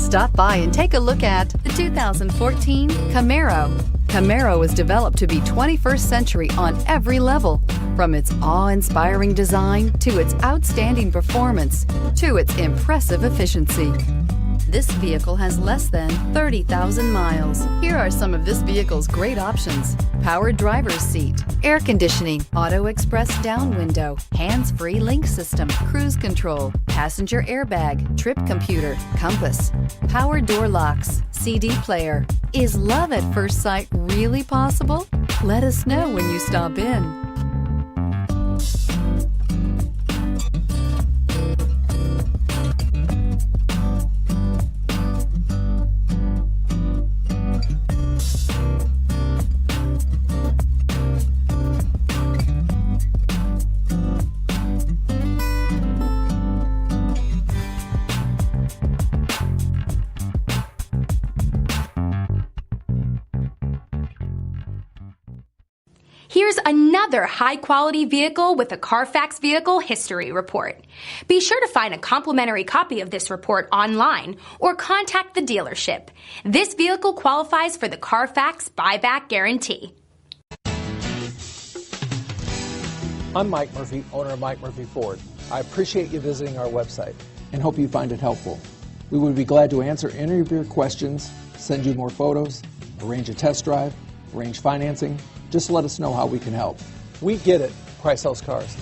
Stop by and take a look at the 2014 Camaro. Camaro is developed to be 21st century on every level, from its awe-inspiring design to its outstanding performance to its impressive efficiency. This vehicle has less than 30,000 miles. Here are some of this vehicle's great options: powered driver's seat, air conditioning, auto express down window, hands-free link system, cruise control, passenger airbag, trip computer, compass, power door locks, CD player. Is love at first sight really possible? Let us know when you stop in. Here's another high-quality vehicle with a Carfax Vehicle History Report. Be sure to find a complimentary copy of this report online or contact the dealership. This vehicle qualifies for the Carfax Buyback Guarantee. I'm Mike Murphy, owner of Mike Murphy Ford. I appreciate you visiting our website and hope you find it helpful. We would be glad to answer any of your questions, send you more photos, arrange a test drive, arrange financing. Just let us know how we can help. We get it. Price sells cars.